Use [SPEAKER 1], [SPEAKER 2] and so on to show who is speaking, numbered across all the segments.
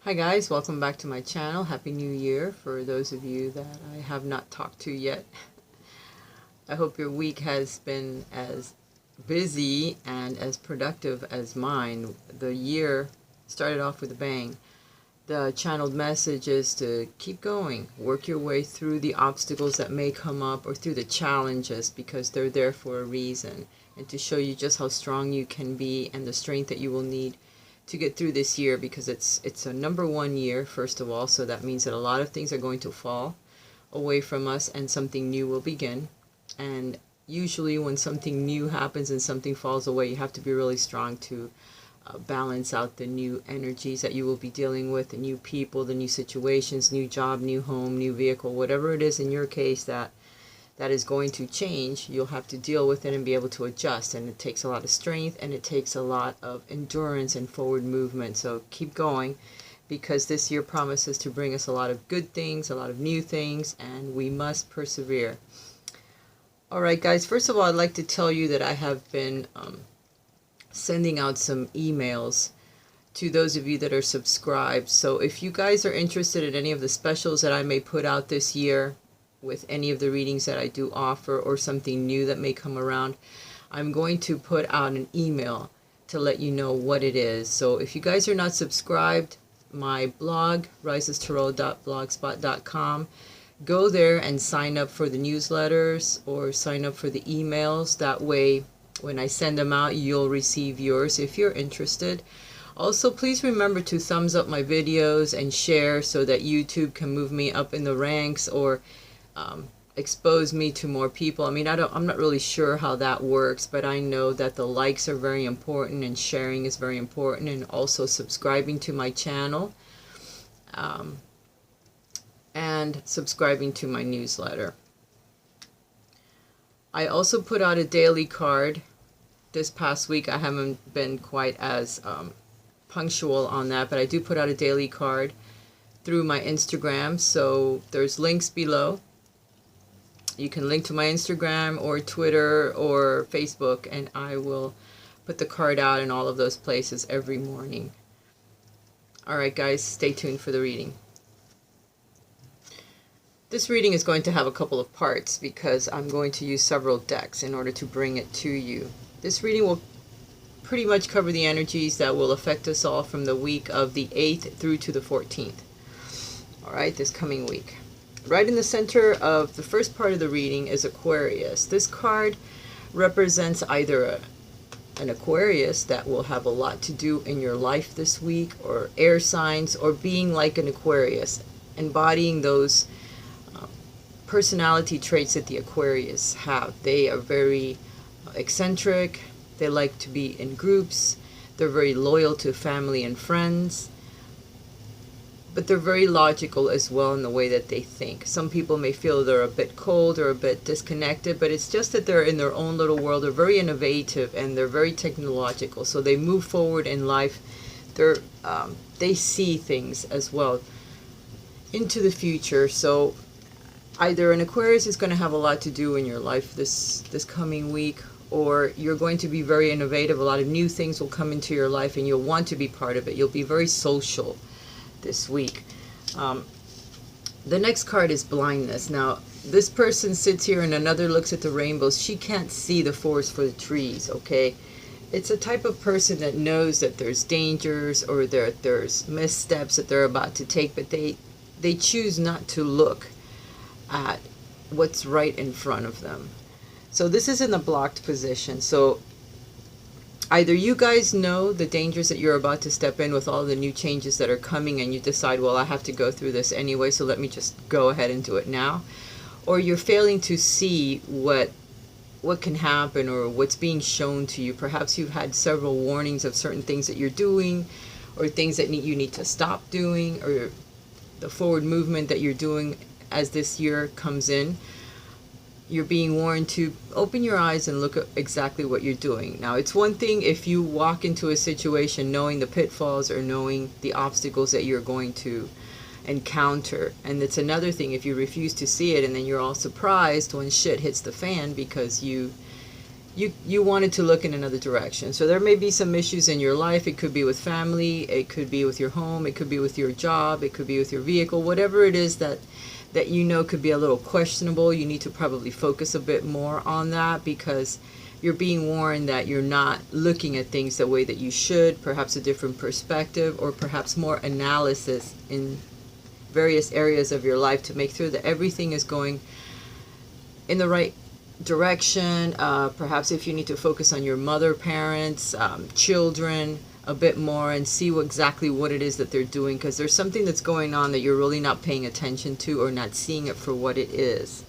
[SPEAKER 1] Hi guys, welcome back to my channel. Happy New Year for those of you that I have not talked to yet. I hope your week has been as busy and as productive as mine. The year started off with a bang. The channeled message is to keep going, work your way through the obstacles that may come up or through the challenges because they're there for a reason, and to show you just how strong you can be and the strength that you will need to get through this year, because it's a number one year, first of all, so that means that a lot of things are going to fall away from us and something new will begin. And usually when something new happens and something falls away, you have to be really strong to balance out the new energies that you will be dealing with, the new people, the new situations, new job, new home, new vehicle, whatever it is in your case that is going to change. You'll have to deal with it and be able to adjust, and it takes a lot of strength and it takes a lot of endurance and forward movement. So keep going, because this year promises to bring us a lot of good things, a lot of new things, and we must persevere. Alright guys, first of all, I'd like to tell you that I have been sending out some emails to those of you that are subscribed. So if you guys are interested in any of the specials that I may put out this year, with any of the readings that I do offer, or something new that may come around, I'm going to put out an email to let you know what it is. So if you guys are not subscribed, my blog, risastarot.blogspot.com, go there and sign up for the newsletters or sign up for the emails. That way, when I send them out, you'll receive yours if you're interested. Also, please remember to thumbs up my videos and share so that YouTube can move me up in the ranks, or expose me to more people. I mean, I'm not really sure how that works, but I know that the likes are very important and sharing is very important, and also subscribing to my channel and subscribing to my newsletter. I also put out a daily card this past week. I haven't been quite as punctual on that, but I do put out a daily card through my Instagram, so there's links below. You can link to my Instagram or Twitter or Facebook, and I will put the card out in all of those places every morning. Alright guys, stay tuned for the reading. This reading is going to have a couple of parts because I'm going to use several decks in order to bring it to you. This reading will pretty much cover the energies that will affect us all from the week of the 8th through to the 14th. Alright, this coming week. Right in the center of the first part of the reading is Aquarius. This card represents either an Aquarius that will have a lot to do in your life this week, or air signs, or being like an Aquarius, embodying those personality traits that the Aquarius have. They are very eccentric, they like to be in groups, they're very loyal to family and friends, but they're very logical as well in the way that they think. Some people may feel they're a bit cold or a bit disconnected, but it's just that they're in their own little world. They're very innovative and they're very technological, so they move forward in life. They see things as well into the future. So either an Aquarius is going to have a lot to do in your life this coming week, or you're going to be very innovative. A lot of new things will come into your life and you'll want to be part of it. You'll be very social this week. The next card is blindness. Now, this person sits here and another looks at the rainbows. She can't see the forest for the trees, okay? It's a type of person that knows that there's dangers or there's missteps that they're about to take, but they choose not to look at what's right in front of them. So this is in the blocked position. So either you guys know the dangers that you're about to step in with all the new changes that are coming, and you decide, well, I have to go through this anyway, so let me just go ahead and do it now. Or you're failing to see what can happen or what's being shown to you. Perhaps you've had several warnings of certain things that you're doing, or things that you need to stop doing, or the forward movement that you're doing as this year comes in. You're being warned to open your eyes and look at exactly what you're doing. Now, it's one thing if you walk into a situation knowing the pitfalls or knowing the obstacles that you're going to encounter. And it's another thing if you refuse to see it and then you're all surprised when shit hits the fan because you you wanted to look in another direction. So there may be some issues in your life. It could be with family, it could be with your home, it could be with your job, it could be with your vehicle, whatever it is that you know could be a little questionable. You need to probably focus a bit more on that, because you're being warned that you're not looking at things the way that you should, perhaps a different perspective, or perhaps more analysis in various areas of your life to make sure that everything is going in the right direction. Perhaps if you need to focus on your mother, parents, children a bit more, and see exactly what it is that they're doing, because there's something that's going on that you're really not paying attention to or not seeing it for what it is.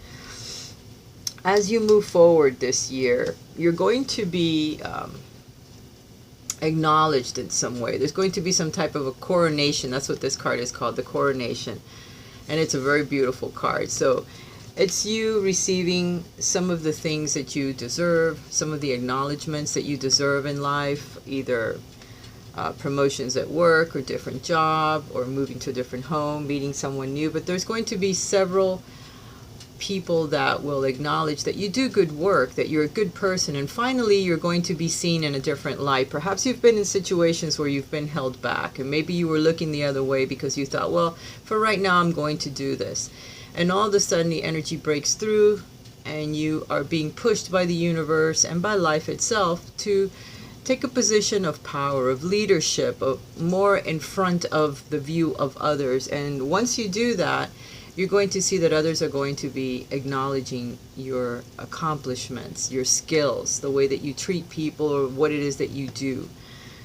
[SPEAKER 1] As you move forward this year, you're going to be acknowledged in some way. There's going to be some type of a coronation. That's what this card is called, the coronation. And it's a very beautiful card. So it's you receiving some of the things that you deserve, some of the acknowledgments that you deserve in life, either promotions at work or different job, or moving to a different home, meeting someone new. But there's going to be several people that will acknowledge that you do good work, that you're a good person, and finally you're going to be seen in a different light. Perhaps you've been in situations where you've been held back, and maybe you were looking the other way because you thought, well, for right now I'm going to do this. And all of a sudden the energy breaks through, and you are being pushed by the universe and by life itself to take a position of power, of leadership, of more in front of the view of others. And once you do that, you're going to see that others are going to be acknowledging your accomplishments, your skills, the way that you treat people, or what it is that you do.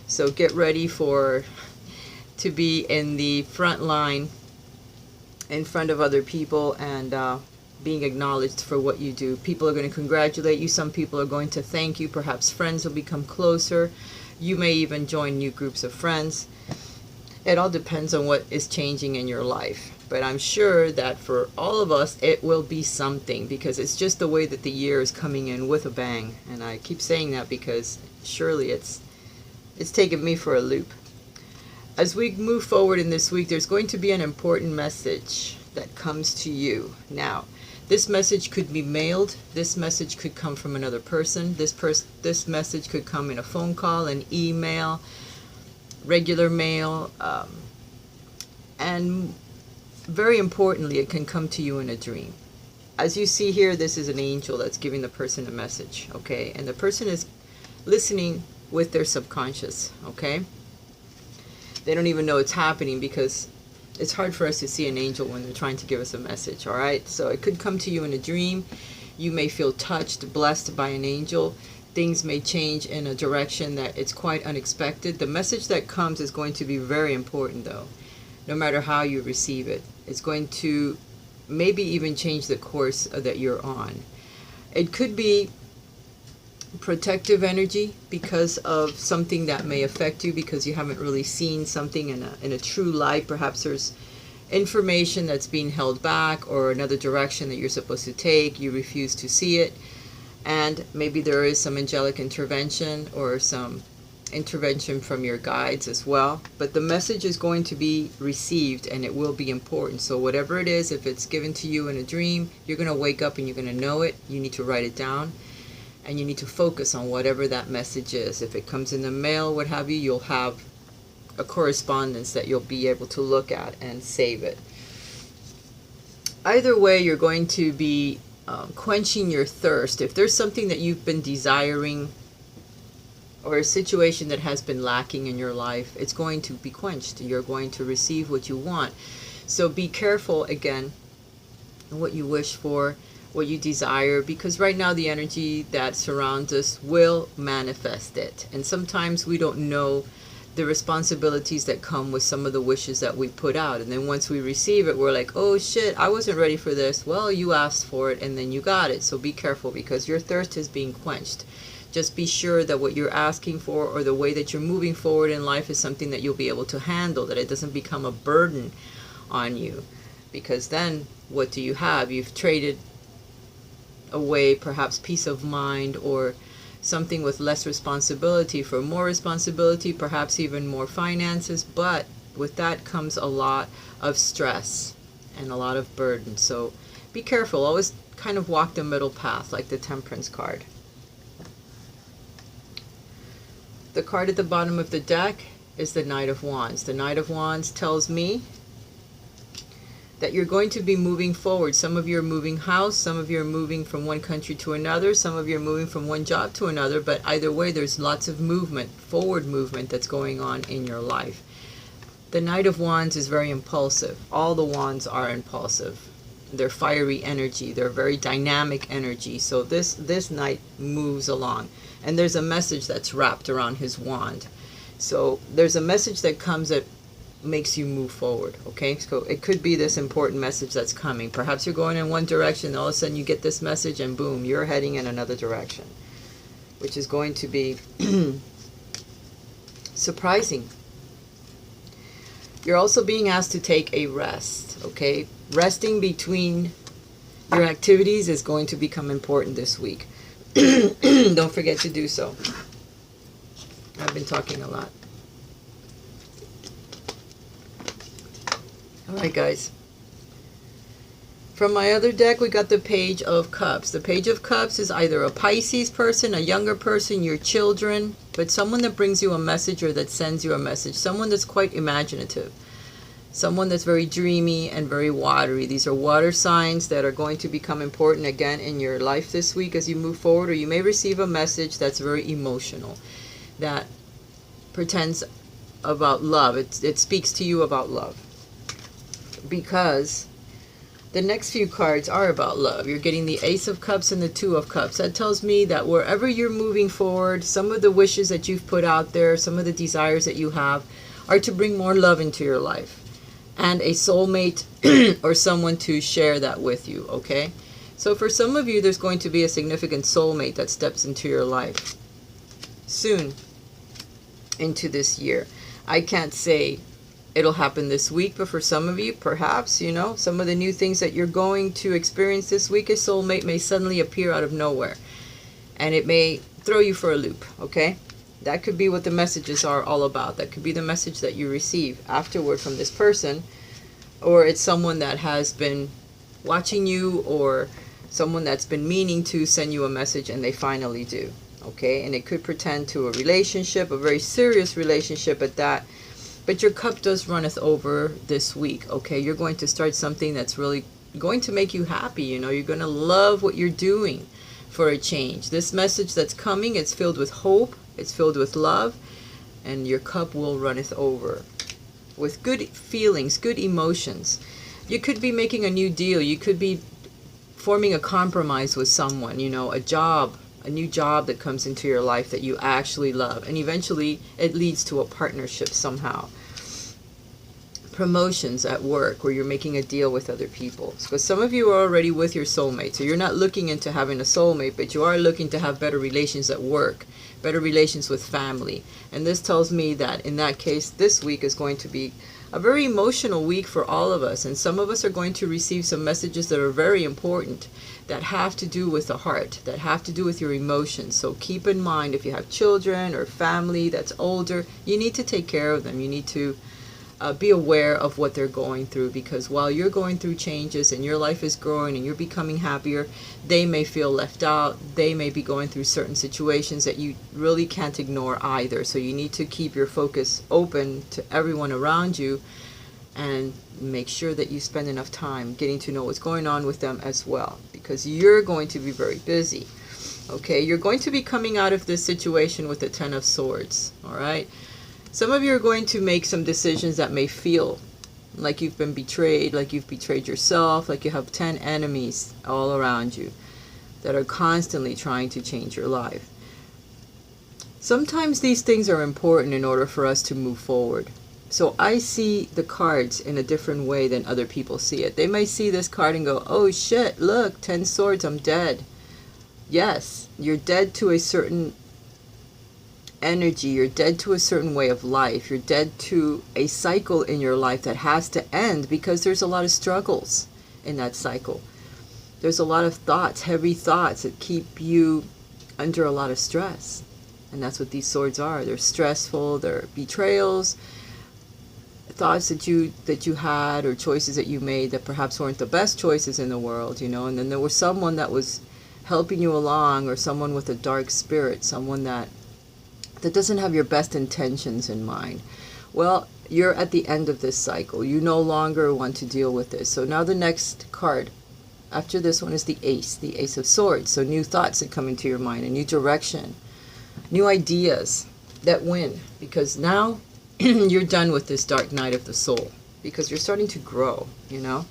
[SPEAKER 1] So get ready to be in the front line, in front of other people, and being acknowledged for what you do. People are going to congratulate you. Some people are going to thank you. Perhaps friends will become closer. You may even join new groups of friends. It all depends on what is changing in your life. But I'm sure that for all of us, it will be something, because it's just the way that the year is coming in with a bang. And I keep saying that because surely it's taken me for a loop. As we move forward in this week, there's going to be an important message that comes to you. Now, this message could be mailed. This message could come from another person. This message could come in a phone call, an email, regular mail, and very importantly, it can come to you in a dream. As you see here, this is an angel that's giving the person a message, okay? And the person is listening with their subconscious, okay? They don't even know it's happening, because it's hard for us to see an angel when they're trying to give us a message, all right? So it could come to you in a dream. You may feel touched, blessed by an angel. Things may change in a direction that it's quite unexpected. The message that comes is going to be very important, though. No matter how you receive it, it's going to maybe even change the course that you're on. It could be protective energy because of something that may affect you, because you haven't really seen something in a true light. Perhaps there's information that's being held back, or another direction that you're supposed to take. You refuse to see it, and maybe there is some angelic intervention or some intervention from your guides as well. But the message is going to be received, and it will be important. So whatever it is, if it's given to you in a dream, you're going to wake up and you're going to know it. You need to write it down, and you need to focus on whatever that message is. If it comes in the mail, what have you, you'll have a correspondence that you'll be able to look at and save it. Either way, you're going to be quenching your thirst. If there's something that you've been desiring, or a situation that has been lacking in your life, it's going to be quenched. You're going to receive what you want. So be careful, again, what you wish for, what you desire, because right now the energy that surrounds us will manifest it. And sometimes we don't know the responsibilities that come with some of the wishes that we put out. And then once we receive it, we're like, oh shit, I wasn't ready for this. Well, you asked for it and then you got it. So be careful, because your thirst is being quenched. Just be sure that what you're asking for, or the way that you're moving forward in life, is something that you'll be able to handle, that it doesn't become a burden on you. Because then what do you have? You've traded away perhaps peace of mind, or something with less responsibility for more responsibility, perhaps even more finances. But with that comes a lot of stress and a lot of burden. So be careful. Always kind of walk the middle path, like the Temperance card. The card at the bottom of the deck is the Knight of Wands. The Knight of Wands tells me that you're going to be moving forward. Some of you are moving house, some of you are moving from one country to another, some of you are moving from one job to another, but either way there's lots of movement, forward movement that's going on in your life. The Knight of Wands is very impulsive. All the wands are impulsive. They're fiery energy. They're very dynamic energy. So this knight moves along. And there's a message that's wrapped around his wand. So there's a message that comes that makes you move forward, okay? So it could be this important message that's coming. Perhaps you're going in one direction, all of a sudden you get this message and boom, you're heading in another direction, which is going to be surprising. You're also being asked to take a rest, okay? Resting between your activities is going to become important this week. Don't forget to do so. I've been talking a lot. Alright guys, from my other deck we got the Page of Cups. The Page of Cups is either a Pisces person, a younger person, your children, but someone that brings you a message or that sends you a message. Someone that's quite imaginative. Someone that's very dreamy and very watery. These are water signs that are going to become important again in your life this week as you move forward, or you may receive a message that's very emotional, that pretends about love. It speaks to you about love. Because the next few cards are about love. You're getting the Ace of Cups and the Two of Cups. That tells me that wherever you're moving forward, some of the wishes that you've put out there, some of the desires that you have, are to bring more love into your life. And a soulmate or someone to share that with you, okay? So for some of you, there's going to be a significant soulmate that steps into your life soon into this year. I can't say it'll happen this week, but for some of you, perhaps, you know, some of the new things that you're going to experience this week, a soulmate may suddenly appear out of nowhere. And it may throw you for a loop, okay? That could be what the messages are all about. That could be the message that you receive afterward from this person. Or it's someone that has been watching you, or someone that's been meaning to send you a message and they finally do, okay? And it could pretend to a relationship, a very serious relationship at that. But your cup does runneth over this week, okay? You're going to start something that's really going to make you happy, you know? You're going to love what you're doing for a change. This message that's coming, it's filled with hope, it's filled with love, and your cup will runneth over with good feelings, good emotions. You could be making a new deal. You could be forming a compromise with someone, you know, a job, a new job that comes into your life that you actually love. And eventually it leads to a partnership somehow. Promotions at work where you're making a deal with other people. Because some of you are already with your soulmate. So you're not looking into having a soulmate, but you are looking to have better relations at work, better relations with family. And this tells me that in that case, this week is going to be a very emotional week for all of us. And some of us are going to receive some messages that are very important, that have to do with the heart, that have to do with your emotions. So keep in mind, if you have children or family that's older, you need to take care of them. You need to be aware of what they're going through, because while you're going through changes and your life is growing and you're becoming happier, they may feel left out. They may be going through certain situations that you really can't ignore either. So you need to keep your focus open to everyone around you and make sure that you spend enough time getting to know what's going on with them as well, because you're going to be very busy. Okay, you're going to be coming out of this situation with the Ten of Swords, all right? Some of you are going to make some decisions that may feel like you've been betrayed, like you've betrayed yourself, like you have 10 enemies all around you that are constantly trying to change your life. Sometimes these things are important in order for us to move forward. So I see the cards in a different way than other people see it. They may see this card and go, oh shit, look, 10 swords, I'm dead. Yes, you're dead to a certain energy, you're dead to a certain way of life, you're dead to a cycle in your life that has to end, because there's a lot of struggles in that cycle. There's a lot of thoughts, heavy thoughts that keep you under a lot of stress. And that's what these swords are. They're stressful, they're betrayals, thoughts that you had, or choices that you made that perhaps weren't the best choices in the world, you know. And then there was someone that was helping you along, or someone with a dark spirit, someone that that doesn't have your best intentions in mind. Well, you're at the end of this cycle. You no longer want to deal with this. So now the next card after this one is the Ace of Swords. So new thoughts that come into your mind, a new direction, new ideas that win, because now you're done with this dark night of the soul, because you're starting to grow, you know.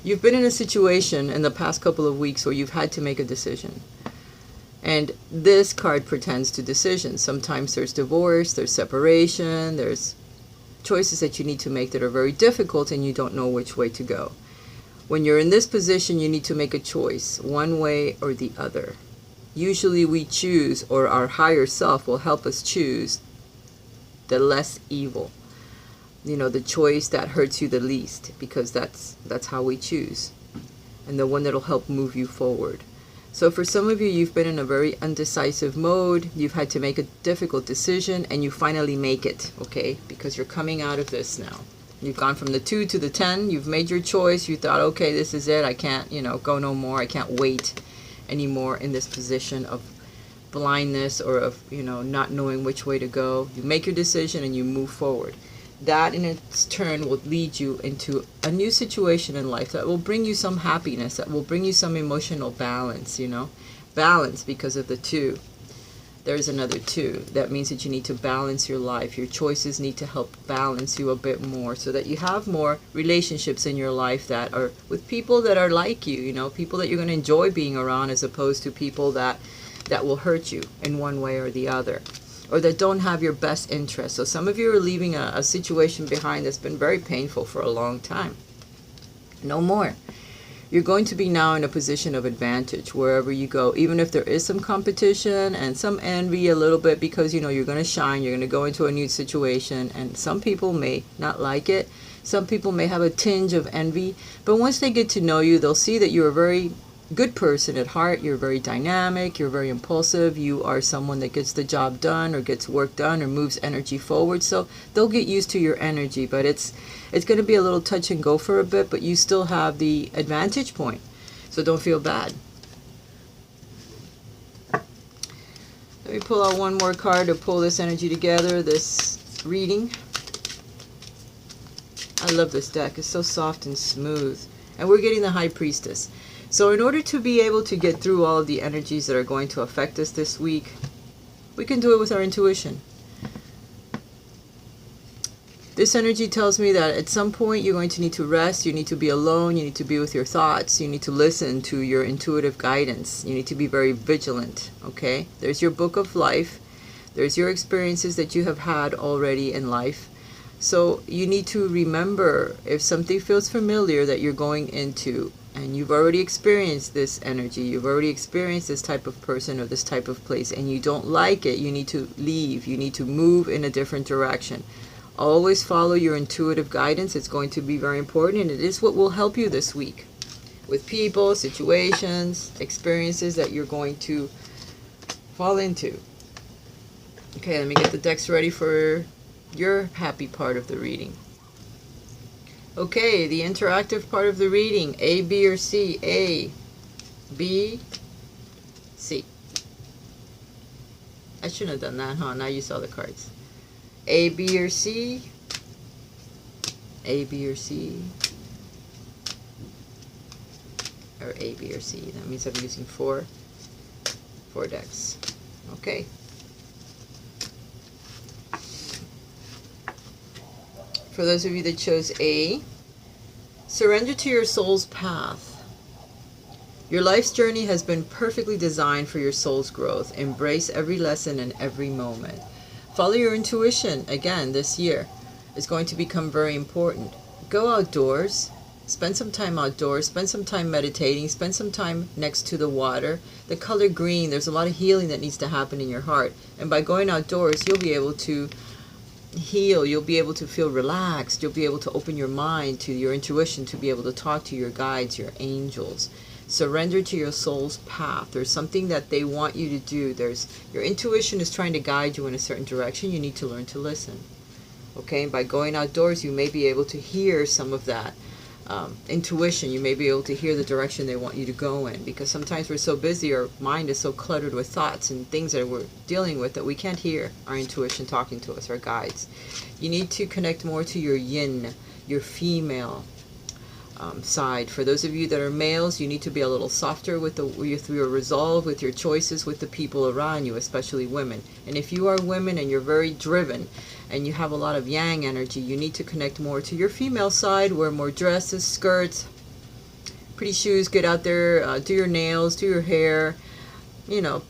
[SPEAKER 1] You've been in a situation in the past couple of weeks where you've had to make a decision. And this card pertains to decisions. Sometimes there's divorce, there's separation, there's choices that you need to make that are very difficult and you don't know which way to go. When you're in this position, you need to make a choice, one way or the other. Usually we choose, or our higher self will help us choose the less evil. You know, the choice that hurts you the least, because that's how we choose. And the one that'll help move you forward. So for some of you, you've been in a very undecisive mode. You've had to make a difficult decision, and you finally make it, okay? Because you're coming out of this now. You've gone from the 2 to the 10. You've made your choice. You thought, okay, this is it. I can't, go no more. I can't wait anymore in this position of blindness or of, not knowing which way to go. You make your decision and you move forward. That in its turn will lead you into a new situation in life that will bring you some happiness, that will bring you some emotional balance, balance because of the 2. There's another 2. That means that you need to balance your life. Your choices need to help balance you a bit more so that you have more relationships in your life that are with people that are like you, people that you're going to enjoy being around, as opposed to people that will hurt you in one way or the other, or that don't have your best interest. So some of you are leaving a situation behind that's been very painful for a long time. No more. You're going to be now in a position of advantage wherever you go, even if there is some competition and some envy a little bit, because you're going to shine, you're going to go into a new situation, and some people may not like it. Some people may have a tinge of envy, but once they get to know you, they'll see that you're a very good person at heart. You're very dynamic, you're very impulsive, you are someone that gets the job done or gets work done or moves energy forward. So they'll get used to your energy, but it's going to be a little touch and go for a bit, but you still have the advantage point, so don't feel bad. Let me pull out one more card to pull this energy together, this reading. I love this deck. It's so soft and smooth, and we're getting the High Priestess. So in order to be able to get through all of the energies that are going to affect us this week, we can do it with our intuition. This energy tells me that at some point you're going to need to rest, you need to be alone, you need to be with your thoughts, you need to listen to your intuitive guidance, you need to be very vigilant, okay? There's your book of life, there's your experiences that you have had already in life. So you need to remember, if something feels familiar that you're going into, and you've already experienced this energy, you've already experienced this type of person or this type of place, and you don't like it, you need to leave, you need to move in a different direction. Always follow your intuitive guidance. It's going to be very important, and it is what will help you this week with people, situations, experiences that you're going to fall into. Okay, let me get the decks ready for your happy part of the reading. Okay, the interactive part of the reading. A, B, or C? A, B, C. I shouldn't have done that, huh? Now you saw the cards. A, B, or C? A, B, or C? Or A, B, or C? That means I'm using four decks. Okay. For those of you that chose A, surrender to your soul's path. Your life's journey has been perfectly designed for your soul's growth. Embrace every lesson and every moment. Follow your intuition. Again, this year is going to become very important. Go outdoors. Spend some time outdoors. Spend some time meditating. Spend some time next to the water. The color green, there's a lot of healing that needs to happen in your heart. And by going outdoors, you'll be able to heal, you'll be able to feel relaxed, you'll be able to open your mind to your intuition, to be able to talk to your guides, your angels. Surrender to your soul's path. There's something that they want you to do. Your intuition is trying to guide you in a certain direction. You need to learn to listen. Okay, and by going outdoors, you may be able to hear some of that intuition. You may be able to hear the direction they want you to go in, because sometimes we're so busy, our mind is so cluttered with thoughts and things that we're dealing with that we can't hear our intuition talking to us, our guides. You need to connect more to your yin, your female side. For those of you that are males, you need to be a little softer with your resolve, with your choices, with the people around you, especially women. And if you are women and you're very driven and you have a lot of yang energy, you need to connect more to your female side. Wear more dresses, skirts, pretty shoes, get out there, do your nails, do your hair, you know,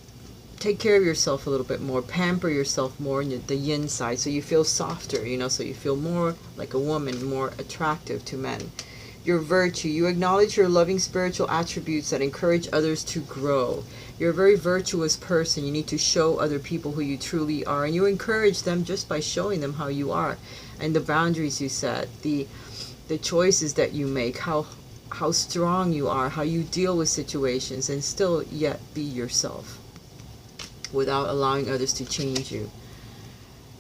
[SPEAKER 1] take care of yourself a little bit more, pamper yourself more in the yin side, so you feel softer, you know, so you feel more like a woman, more attractive to men. Your virtue, you acknowledge your loving spiritual attributes that encourage others to grow. You're a very virtuous person. You need to show other people who you truly are, and you encourage them just by showing them how you are, and the boundaries you set, the choices that you make, how strong you are, how you deal with situations, and still yet be yourself without allowing others to change you.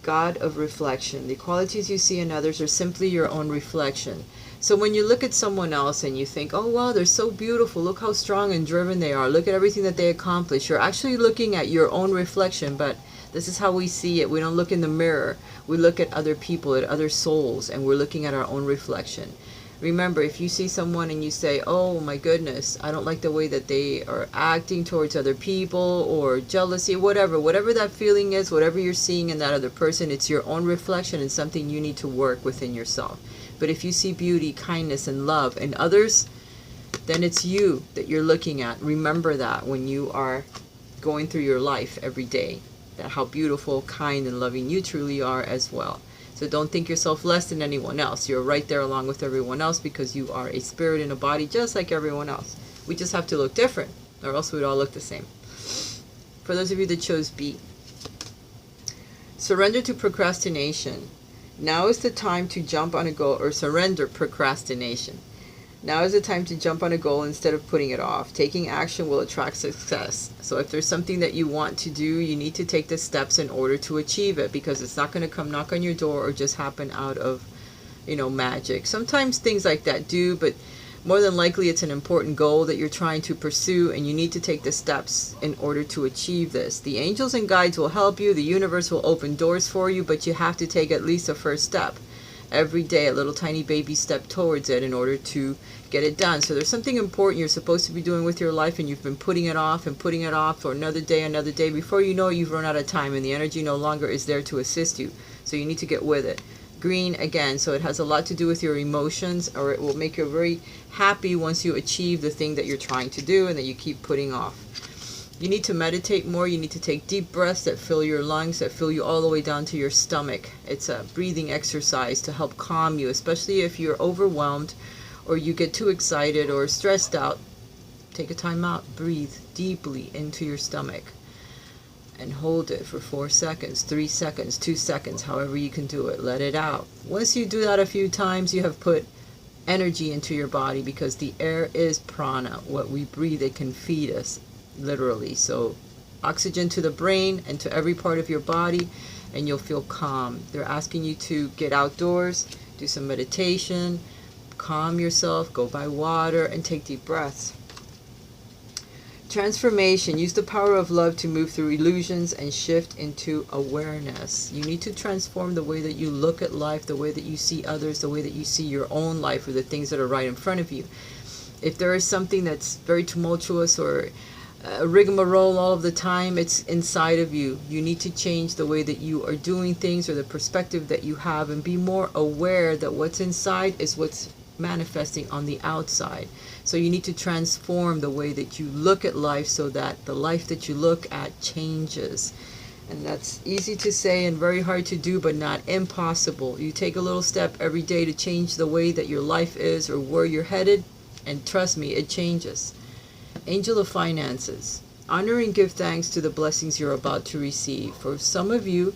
[SPEAKER 1] God of reflection. The qualities you see in others are simply your own reflection. So when you look at someone else and you think, oh wow, they're so beautiful, look how strong and driven they are, look at everything that they accomplish, you're actually looking at your own reflection. But this is how we see it. We don't look in the mirror. We look at other people, at other souls, and we're looking at our own reflection. Remember, if you see someone and you say, oh my goodness, I don't like the way that they are acting towards other people, or jealousy, whatever that feeling is, whatever you're seeing in that other person, it's your own reflection and something you need to work within yourself. But if you see beauty, kindness, and love in others, then it's you that you're looking at. Remember that when you are going through your life every day, that how beautiful, kind, and loving you truly are as well. So don't think yourself less than anyone else. You're right there along with everyone else, because you are a spirit in a body just like everyone else. We just have to look different, or else we'd all look the same. For those of you that chose B, surrender to procrastination. Now is the time to jump on a goal, or surrender procrastination. Now is the time to jump on a goal instead of putting it off. Taking action will attract success. So if there's something that you want to do, you need to take the steps in order to achieve it, because it's not going to come knock on your door or just happen out of, magic. Sometimes things like that do, but more than likely it's an important goal that you're trying to pursue, and you need to take the steps in order to achieve this. The angels and guides will help you. The universe will open doors for you, but you have to take at least a first step. Every day, a little tiny baby step towards it in order to get it done. So there's something important you're supposed to be doing with your life, and you've been putting it off for another day. Before you know it, you've run out of time, and the energy no longer is there to assist you. So you need to get with it. Green, again, so it has a lot to do with your emotions, or it will make you very happy once you achieve the thing that you're trying to do and that you keep putting off. You need to meditate more. You need to take deep breaths that fill your lungs, that fill you all the way down to your stomach. It's a breathing exercise to help calm you, especially if you're overwhelmed or you get too excited or stressed out. Take a time out. Breathe deeply into your stomach and hold it for 4 seconds, 3 seconds, 2 seconds, however you can do it. Let it out. Once you do that a few times, you have put energy into your body, because the air is prana. What we breathe, it can feed us, literally. So oxygen to the brain and to every part of your body, and you'll feel calm. They're asking you to get outdoors, do some meditation, calm yourself, go by water, and take deep breaths. Transformation. Use the power of love to move through illusions and shift into awareness. You need to transform the way that you look at life, the way that you see others, the way that you see your own life, or the things that are right in front of you. If there is something that's very tumultuous or a rigmarole all of the time, it's inside of you. You need to change the way that you are doing things, or the perspective that you have, and be more aware that what's inside is what's manifesting on the outside. So you need to transform the way that you look at life, so that the life that you look at changes. And that's easy to say and very hard to do, but not impossible. You take a little step every day to change the way that your life is, or where you're headed, and trust me, it changes. Angel of Finances. Honor and give thanks to the blessings you're about to receive. For some of you,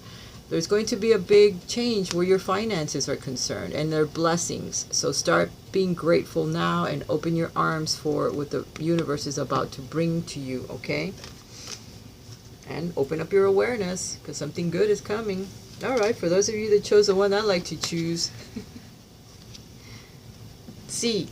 [SPEAKER 1] there's going to be a big change where your finances are concerned, and they're blessings. So start being grateful now and open your arms for what the universe is about to bring to you, okay? And open up your awareness, because something good is coming. All right, for those of you that chose the one I like to choose, C,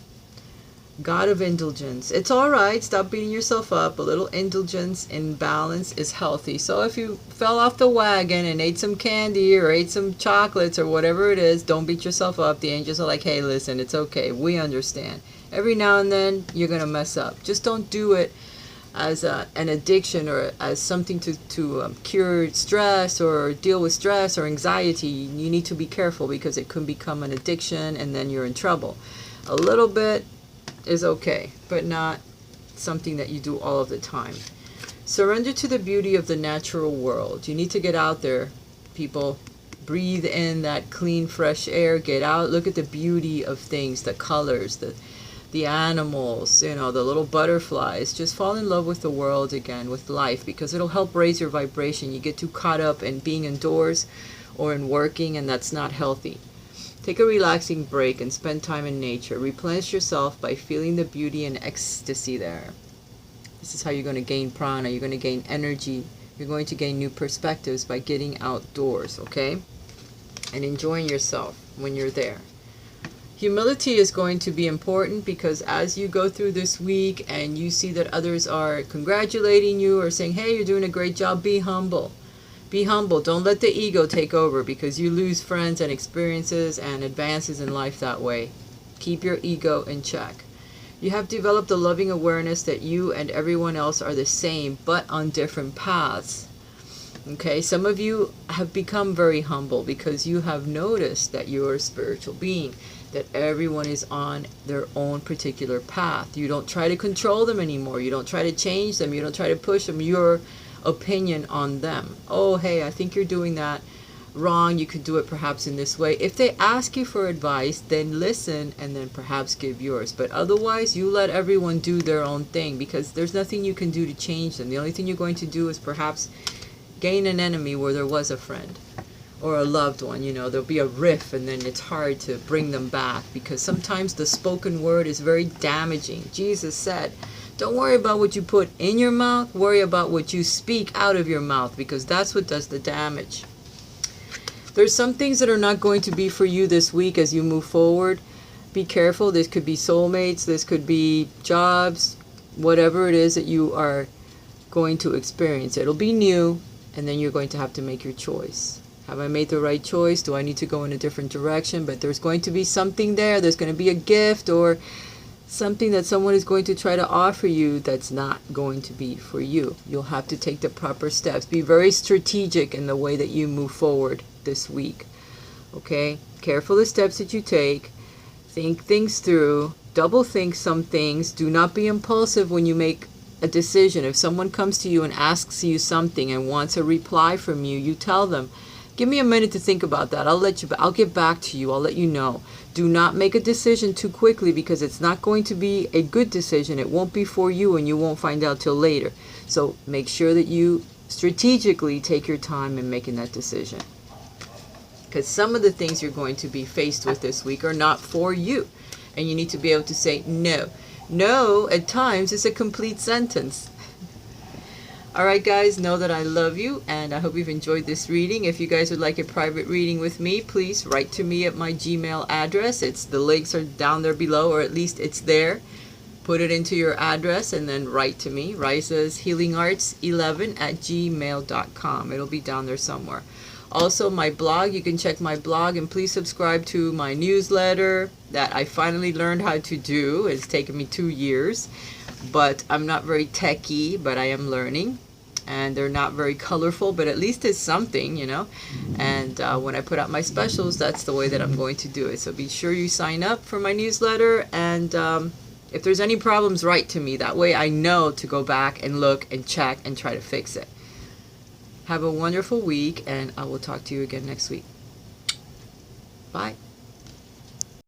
[SPEAKER 1] God of indulgence. It's all right. Stop beating yourself up. A little indulgence in balance is healthy. So if you fell off the wagon and ate some candy or ate some chocolates or whatever it is, don't beat yourself up. The angels are like, hey, listen, it's okay. We understand. Every now and then, you're going to mess up. Just don't do it as an addiction or as something to cure stress or deal with stress or anxiety. You need to be careful because it can become an addiction and then you're in trouble. A little bit is okay, but not something that you do all of the time. Surrender to the beauty of the natural world. You need to get out there, people. Breathe in that clean, fresh air. Get out. Look at the beauty of things, the colors, the animals, the little butterflies. Just fall in love with the world again, with life, because it'll help raise your vibration. You get too caught up in being indoors or in working, and that's not healthy. Take a relaxing break and spend time in nature. Replenish yourself by feeling the beauty and ecstasy there. This is how you're going to gain prana. You're going to gain energy. You're going to gain new perspectives by getting outdoors, okay? And enjoying yourself when you're there. Humility is going to be important because as you go through this week and you see that others are congratulating you or saying, hey, you're doing a great job, be humble. Be humble. Don't let the ego take over because you lose friends and experiences and advances in life that way. Keep your ego in check. You have developed a loving awareness that you and everyone else are the same but on different paths. Okay, some of you have become very humble because you have noticed that you're a spiritual being, that everyone is on their own particular path. You don't try to control them anymore. You don't try to change them. You don't try to push them. Your opinion on them. Oh, hey, I think you're doing that wrong. You could do it perhaps in this way. If they ask you for advice, then listen and then perhaps give yours. But otherwise, you let everyone do their own thing because there's nothing you can do to change them. The only thing you're going to do is perhaps gain an enemy where there was a friend or a loved one. There'll be a rift and then it's hard to bring them back because sometimes the spoken word is very damaging. Jesus said, don't worry about what you put in your mouth. Worry about what you speak out of your mouth because that's what does the damage. There's some things that are not going to be for you this week as you move forward. Be careful. This could be soulmates. This could be jobs. Whatever it is that you are going to experience. It'll be new and then you're going to have to make your choice. Have I made the right choice? Do I need to go in a different direction? But there's going to be something there. There's going to be a gift or something that someone is going to try to offer you that's not going to be for you. You'll have to take the proper steps. Be very strategic in the way that you move forward this week. Okay? Careful the steps that you take. Think things through. Double think some things. Do not be impulsive when you make a decision. If someone comes to you and asks you something and wants a reply from you, you tell them, give me a minute to think about that. I'll get back to you. I'll let you know. Do not make a decision too quickly because it's not going to be a good decision. It won't be for you and you won't find out till later. So make sure that you strategically take your time in making that decision. Because some of the things you're going to be faced with this week are not for you. And you need to be able to say no. No, at times, is a complete sentence. Alright guys, know that I love you and I hope you've enjoyed this reading. If you guys would like a private reading with me, please write to me at my Gmail address. The links are down there below, or at least it's there. Put it into your address and then write to me, Raisa's healingarts11@gmail.com. It'll be down there somewhere. Also, my blog, you can check my blog and please subscribe to my newsletter that I finally learned how to do. It's taken me 2 years. But I'm not very techy, but I am learning. And they're not very colorful, but at least it's something, And when I put out my specials, that's the way that I'm going to do it. So be sure you sign up for my newsletter. And if there's any problems, write to me. That way I know to go back and look and check and try to fix it. Have a wonderful week, and I will talk to you again next week. Bye.